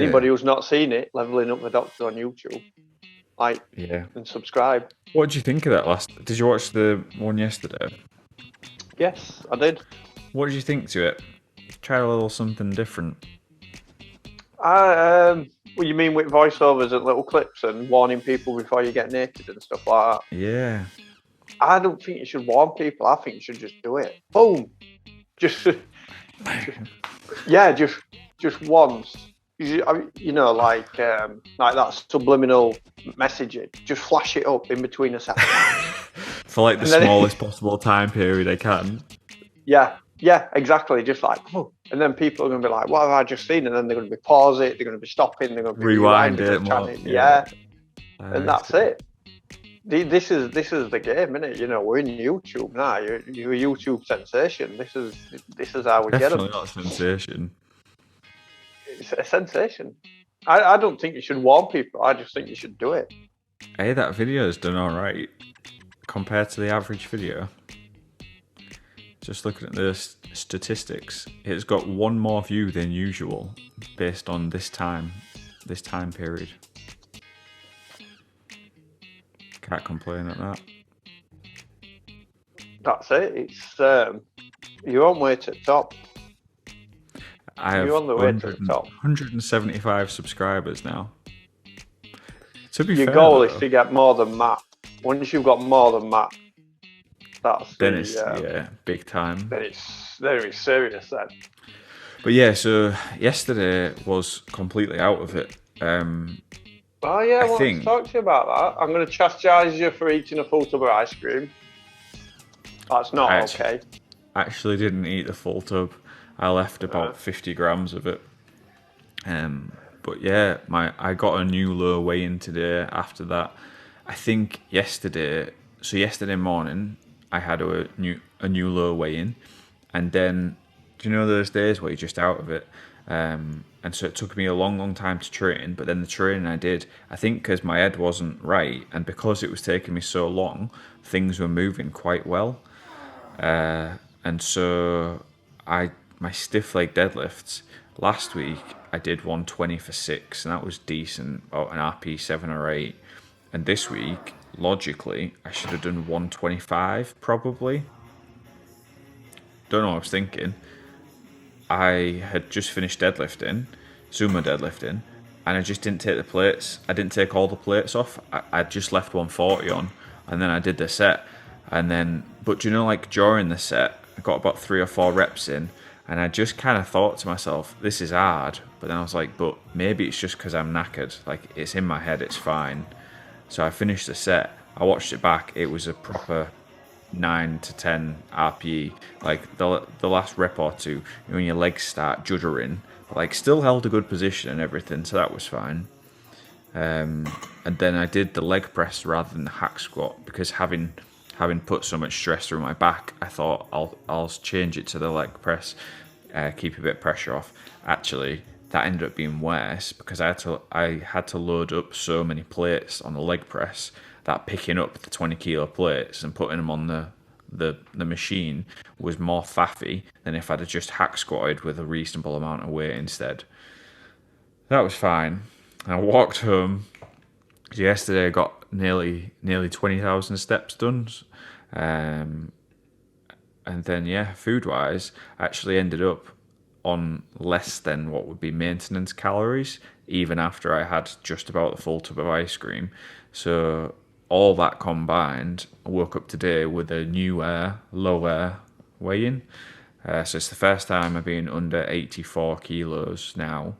anybody who's not seen it, Leveling Up the Doctor on YouTube, like and subscribe. What did you think of that last? Did you watch the one yesterday? Yes, I did. What did you think to it? Try a little something different. What you mean with voiceovers and little clips and warning people before you get naked and stuff like that? Yeah. I don't think you should warn people. I think you should just do it. Boom. Just once. You know, like that subliminal messaging. Just flash it up in between a second. For like the smallest possible time period I can. Yeah, exactly. Just like, oh. And then people are going to be like, what have I just seen? And then they're going to be pause it. They're going to be stopping. They're going to be rewind it more. Yeah. And that's it. This is the game, isn't it? You know, we're in YouTube now. You're a YouTube sensation. This is how we get them. Definitely not a sensation. It's a sensation. I don't think you should warn people. I just think you should do it. Hey, that video is done all right compared to the average video. Just looking at the statistics, it's got one more view than usual based on this time period. Can't complain at that. That's it. It's you're on way to the top. You're on the way to the top. 175 subscribers now. To be fair, your goal is to get more than Matt. Once you've got more than Matt, it's big time. Then it's very serious then. But yeah, so yesterday was completely out of it. Oh yeah, I want to talk to you about that. I'm going to chastise you for eating a full tub of ice cream. That's not okay. I actually didn't eat the full tub. I left about 50 grams of it. But yeah, I got a new low weigh-in today after that. I think yesterday morning, I had a new low weigh-in. And then, do you know those days where you're just out of it? And so it took me a long time to train, but then the training I did, I think because my head wasn't right, and because it was taking me so long, things were moving quite well. And so my stiff leg deadlifts, last week I did 120 for 6, and that was decent, about an RP 7 or 8. And this week, logically, I should have done 125, probably. Don't know what I was thinking. I had just finished sumo deadlifting, and I just didn't take the plates. I didn't take all the plates off. I just left 140 on, and then I did the set. But you know, like during the set, I got about 3 or 4 reps in, and I just kind of thought to myself, this is hard. But then I was like, but maybe it's just because I'm knackered. Like, it's in my head, it's fine. So I finished the set. I watched it back. It was a proper 9 to 10 RPE. Like the last rep or two, when your legs start juddering, but like still held a good position and everything, so that was fine. And then I did the leg press rather than the hack squat, because having put so much stress through my back, I thought I'll change it to the leg press, keep a bit of pressure off. Actually, that ended up being worse because I had to load up so many plates on the leg press that picking up the 20 kilo plates and putting them on the machine was more faffy than if I'd have just hack squatted with a reasonable amount of weight instead. That was fine. I walked home. Yesterday I got nearly 20,000 steps done. And then, food-wise, I actually ended up on less than what would be maintenance calories, even after I had just about the full tub of ice cream. So all that combined, I woke up today with a new low weigh-in. So it's the first time I've been under 84 kilos now.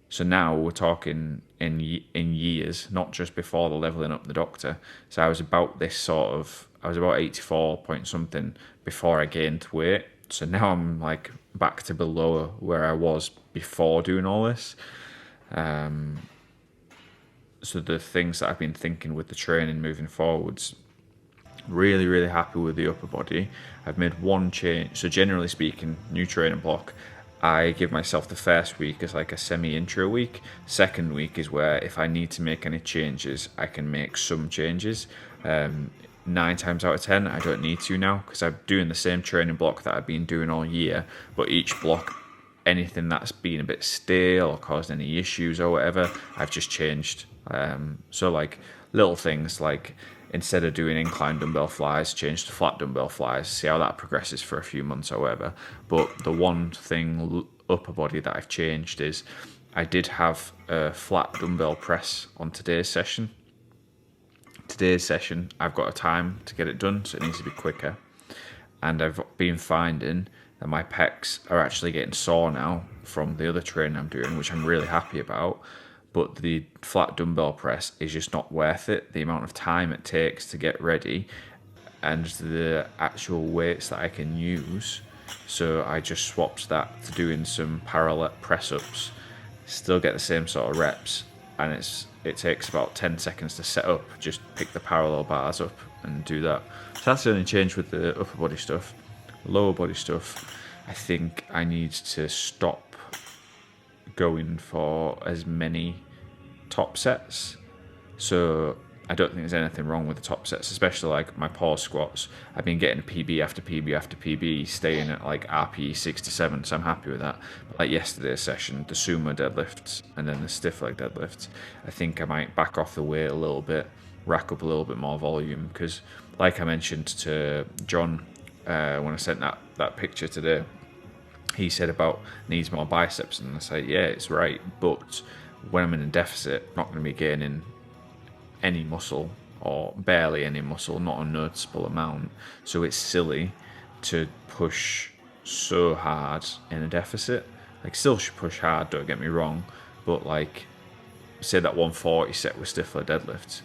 So now we're talking in years, not just before the Leveling Up the Doctor. So I was about 84 point something before I gained weight. So now I'm like back to below where I was before doing all this. So the things that I've been thinking with the training moving forwards, really, really happy with the upper body. I've made one change. So generally speaking, new training block, I give myself the first week as like a semi-intro week. Second week is where if I need to make any changes, I can make some changes. 9 times out of 10, I don't need to now because I'm doing the same training block that I've been doing all year. But each block anything that's been a bit stale or caused any issues or whatever, I've just changed. So like little things like instead of doing incline dumbbell flies, change to flat dumbbell flies, see how that progresses for a few months or whatever. But the one thing upper body that I've changed is I did have a flat dumbbell press on today's session. Today's session, I've got a time to get it done, so it needs to be quicker. And I've been finding that my pecs are actually getting sore now from the other training I'm doing, which I'm really happy about. But the flat dumbbell press is just not worth it. The amount of time it takes to get ready and the actual weights that I can use. So I just swapped that to doing some parallel press-ups. Still get the same sort of reps, and it takes about 10 seconds to set up. Just pick the parallel bars up and do that. So that's the only change with the upper body stuff. Lower body stuff, I think I need to stop going for as many top sets. So I don't think there's anything wrong with the top sets, especially like my pause squats. I've been getting PB after PB after PB, staying at like RPE 67, so I'm happy with that. But like yesterday's session, the sumo deadlifts and then the stiff leg deadlifts, I think I might back off the weight a little bit, rack up a little bit more volume, because like I mentioned to John when I sent that picture today, he said about needs more biceps, and I say, yeah, it's right, but when I'm in a deficit, I'm not going to be gaining any muscle or barely any muscle, not a noticeable amount. So it's silly to push so hard in a deficit. Like, still should push hard, don't get me wrong, but like, say that 140 set with stiff leg deadlifts,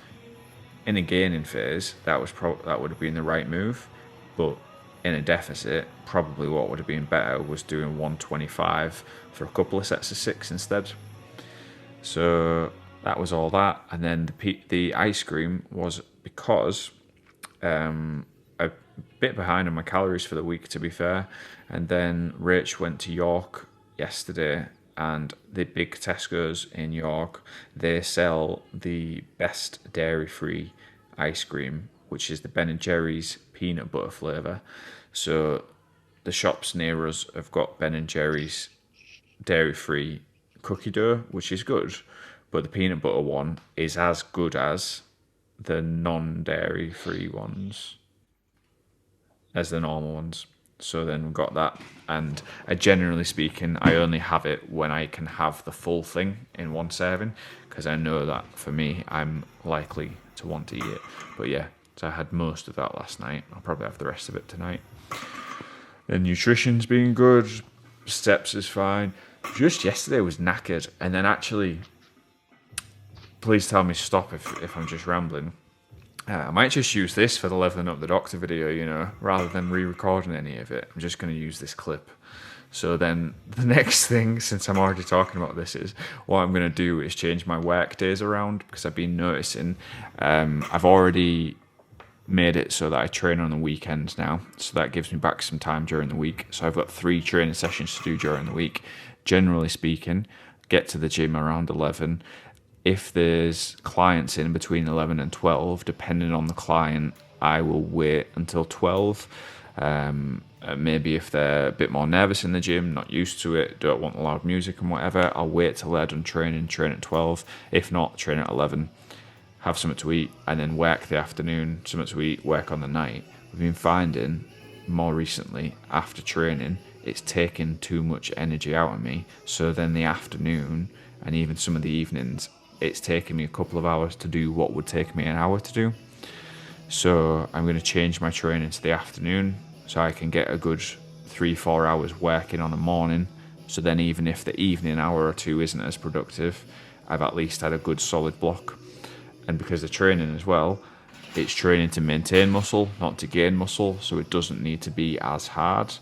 in a gaining phase, that would have been the right move, but in a deficit, probably what would have been better was doing 125 for a couple of sets of 6 instead. So that was all that. And then the ice cream was because a bit behind on my calories for the week, to be fair. And then Rach went to York yesterday, and the big Tesco's in York, they sell the best dairy-free ice cream, which is the Ben & Jerry's peanut butter flavour. So the shops near us have got Ben & Jerry's dairy-free cookie dough, which is good, but the peanut butter one is as good as the non-dairy free ones, as the normal ones. So then we've got that, and generally speaking, I only have it when I can have the full thing in one serving, because I know that for me, I'm likely to want to eat it. But yeah, so I had most of that last night. I'll probably have the rest of it tonight. The nutrition's been good, steps is fine. Just yesterday was knackered, and then actually, please tell me stop if I'm just rambling. I might just use this for the Leveling Up the Doctor video, rather than re-recording any of it. I'm just going to use this clip. So then the next thing, since I'm already talking about this, is what I'm going to do is change my work days around, because I've been noticing I've already made it so that I train on the weekends now. So that gives me back some time during the week. So I've got 3 training sessions to do during the week. Generally speaking, get to the gym around 11. If there's clients in between 11 and 12, depending on the client, I will wait until 12. Maybe if they're a bit more nervous in the gym, not used to it, don't want loud music and whatever, I'll wait till they're done training, train at 12. If not, train at 11, have something to eat, and then work the afternoon, something to eat, work on the night. We've been finding more recently, after training, it's taking too much energy out of me. So then the afternoon, and even some of the evenings, it's taking me a couple of hours to do what would take me an hour to do. So I'm going to change my training to the afternoon, so I can get a good 3-4 hours working on the morning. So then even if the evening hour or 2 isn't as productive, I've at least had a good solid block. And because the training as well, it's training to maintain muscle, not to gain muscle, so it doesn't need to be as hard.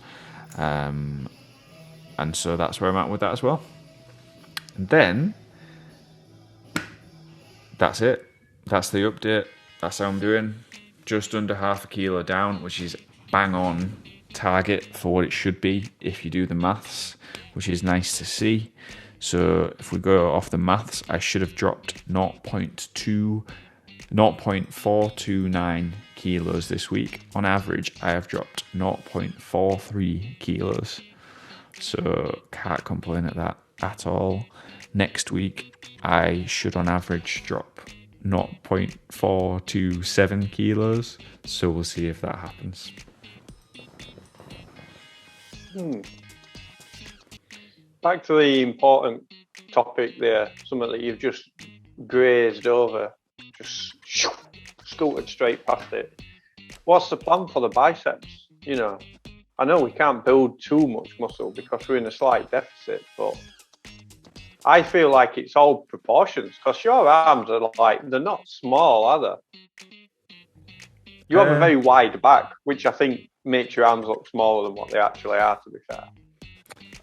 And so that's where I'm at with that as well. And then that's it. That's the update. That's how I'm doing. Just under half a kilo down, which is bang on target for what it should be if you do the maths, which is nice to see. So if we go off the maths, I should have dropped 0.429 kilos this week. On average, I have dropped 0.43 kilos. So can't complain at that at all. Next week, I should on average drop 0.427 kilos. So we'll see if that happens. Back to the important topic there, something that you've just grazed over, just scooted straight past it. What's the plan for the biceps? You know, I know we can't build too much muscle because we're in a slight deficit, but I feel like it's all proportions because your arms are like, they're not small, are they? You have a very wide back, which I think makes your arms look smaller than what they actually are, to be fair.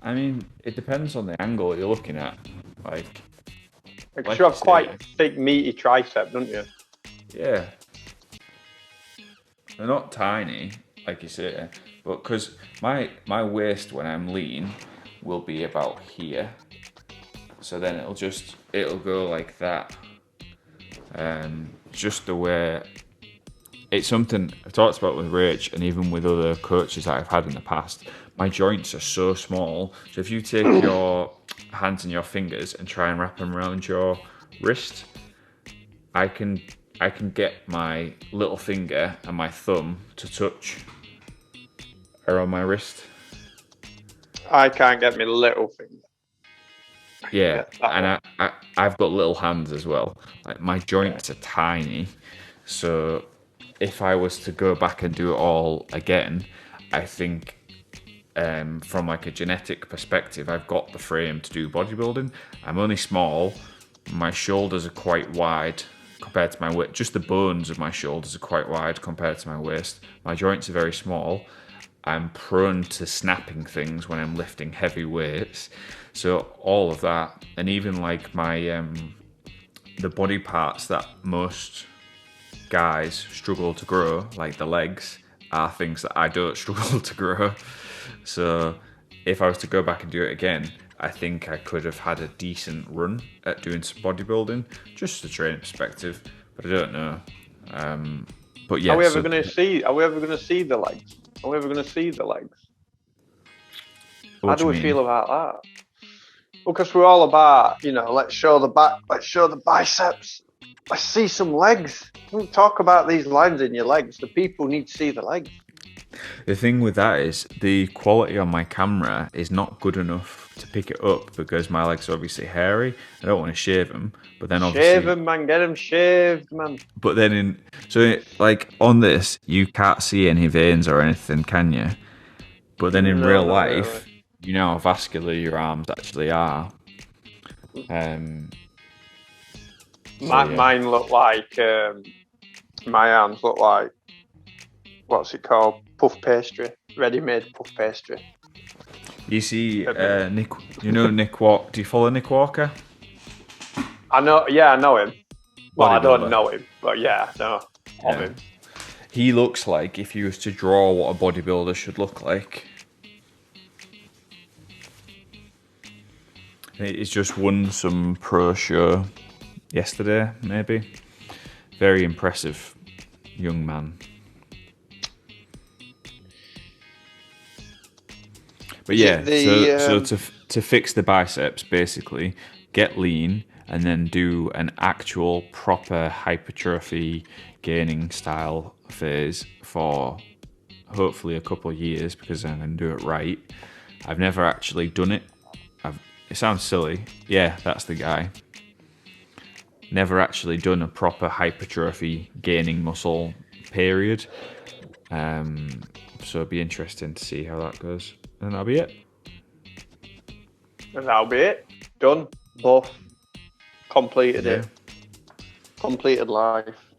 I mean, it depends on the angle you're looking at. Because you have quite thick, meaty tricep, don't you? Yeah. They're not tiny, like you say, but because my waist when I'm lean will be about here. So then it'll go like that. Just the way. It's something I've talked about with Rach and even with other coaches that I've had in the past. My joints are so small. So if you take your hands and your fingers and try and wrap them around your wrist, I can get my little finger and my thumb to touch around my wrist. I can't get my little finger. Yeah, and I've got little hands as well. Like my joints are tiny, so if I was to go back and do it all again, I think from like a genetic perspective, I've got the frame to do bodybuilding. I'm only small. My shoulders are quite wide compared to my waist. Just the bones of my shoulders are quite wide compared to my waist. My joints are very small. I'm prone to snapping things when I'm lifting heavy weights. So all of that, and even like my the body parts that most guys struggle to grow, like the legs, are things that I don't struggle to grow. So if I was to go back and do it again, I think I could have had a decent run at doing some bodybuilding, just the training perspective, but I don't know. But yeah, Are we ever going to see the legs? Are we ever going to see the legs? How do we feel about that? Because we're all about, let's show the back, let's show the biceps, let's see some legs. Don't talk about these lines in your legs. The people need to see the legs. The thing with that is the quality on my camera is not good enough to pick it up because my legs are obviously hairy. I don't want to shave them, but then obviously shave them, man. Get them shaved, man. But then on this, you can't see any veins or anything, can you? But then in real life, really. You know how vascular your arms actually are. Mine look like my arms look like, what's it called? Puff pastry, ready-made puff pastry. You see, Nick. You know Nick Walker. Do you follow Nick Walker? I know. Yeah, I know him. Well, I don't know him, but yeah, I know of him. He looks like if you was to draw what a bodybuilder should look like. He's just won some pro show yesterday, maybe. Very impressive young man. But yeah, so to fix the biceps, basically, get lean and then do an actual proper hypertrophy gaining style phase for hopefully a couple of years because I'm going to do it right. I've never actually done it. It sounds silly. Yeah, that's the guy. Never actually done a proper hypertrophy gaining muscle period. So it'd be interesting to see how that goes. And that'll be it. And that'll be it. Done. Both. Completed it. Completed life.